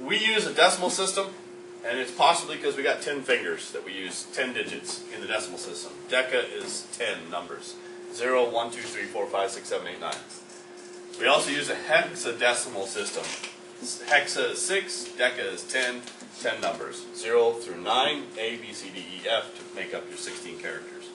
we use a decimal system, and it's possibly because we got 10 fingers that we use 10 digits in the decimal system. Deca is 10 numbers. 0, 1, 2, 3, 4, 5, 6, 7, 8, 9. We also use a hexadecimal system. Hexa is 6, deca is 10, 10 numbers. 0 through 9, A, B, C, D, E, F to make up your 16 characters.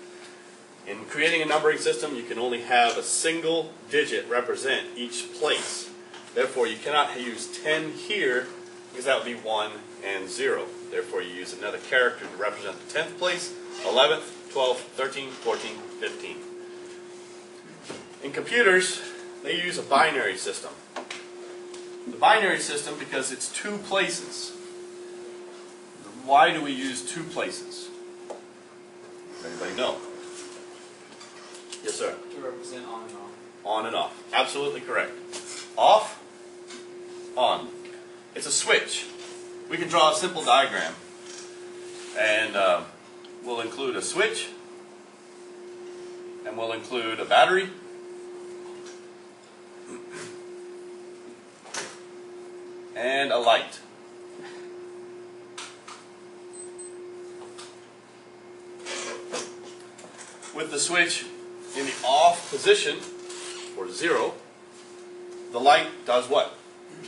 In creating a numbering system, you can only have a single digit represent each place. Therefore, you cannot use 10 here because that would be 1 and 0. Therefore, you use another character to represent the 10th place, 11th, 12th, 13th, 14th, 15th. In computers, they use a binary system. The binary system because it's two places. Why do we use two places? Does anybody know? Yes, sir. To represent on and off. On and off. Absolutely correct. Off, on. It's a switch. We can draw a simple diagram. And we'll include a switch. And we'll include a battery. And a light. With the switch in the off position, or 0, the light does what?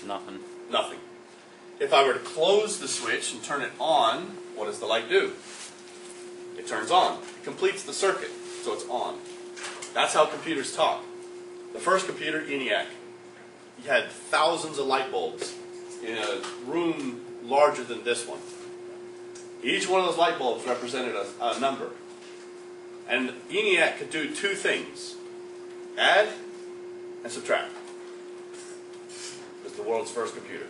Nothing. Nothing. If I were to close the switch and turn it on, what does the light do? It turns on. It completes the circuit, so it's on. That's how computers talk. The first computer, ENIAC, he had thousands of light bulbs in a room larger than this one. Each one of those light bulbs represented a number. And ENIAC could do two things: add and subtract. It was the world's first computer,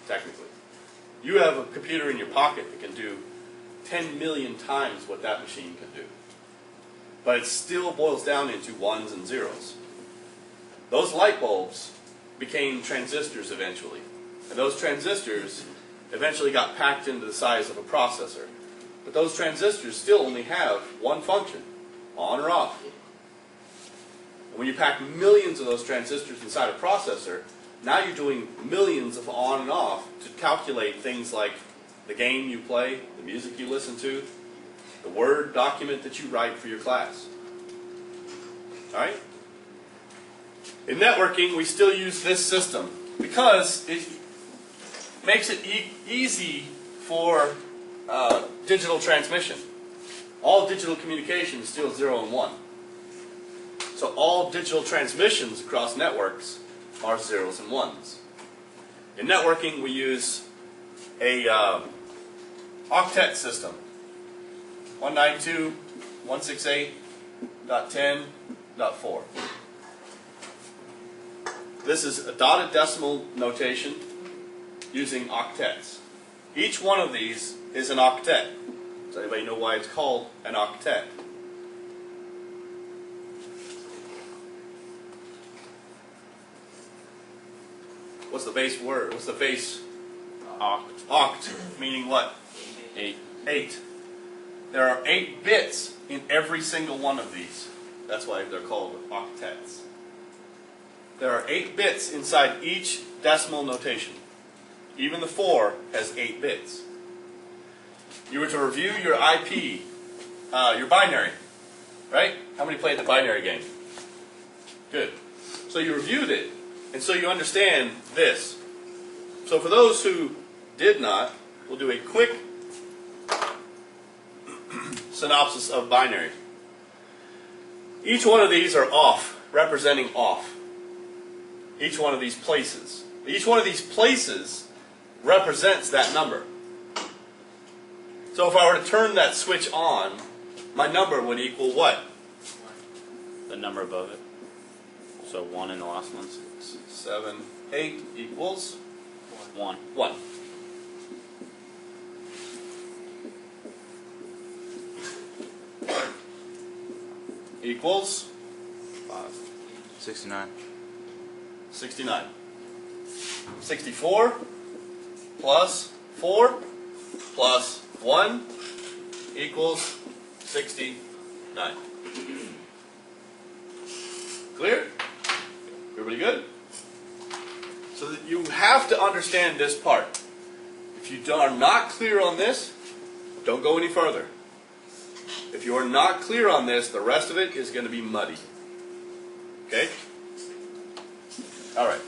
technically. You have a computer in your pocket that can do 10 million times what that machine can do. But it still boils down into ones and zeros. Those light bulbs became transistors eventually. And those transistors eventually got packed into the size of a processor. But those transistors still only have one function: on or off. And when you pack millions of those transistors inside a processor, now you're doing millions of on and off to calculate things like the game you play, the music you listen to, the Word document that you write for your class. Alright? In networking, we still use this system because it makes it easy for digital transmission. All digital communication is still 0 and 1. So all digital transmissions across networks are zeros and ones. In networking, we use a octet system. 192.168.10.4. This is a dotted decimal notation using octets. Each one of these is an octet. Does anybody know why it's called an octet? What's the base word? What's the base? Oct. Oct, meaning what? 8. 8. There are 8 bits in every single one of these. That's why they're called octets. There are 8 bits inside each decimal notation. Even the 4 has 8 bits. You were to review your IP, your binary, right? How many played the binary game? Good. So you reviewed it, and so you understand this. So for those who did not, we'll do a quick synopsis of binary. Each one of these are off, representing off. Each one of these places. Each one of these places represents that number. So if I were to turn that switch on, my number would equal what? The number above it. So 1 in the last one. 6, 7, 8 equals 1. 1. Equals 5. 69. 69. 64 plus 4 plus 1 equals 69. Clear? Everybody good? So that you have to understand this part. If you are not clear on this, don't go any further. If you are not clear on this, the rest of it is going to be muddy. Okay? All right.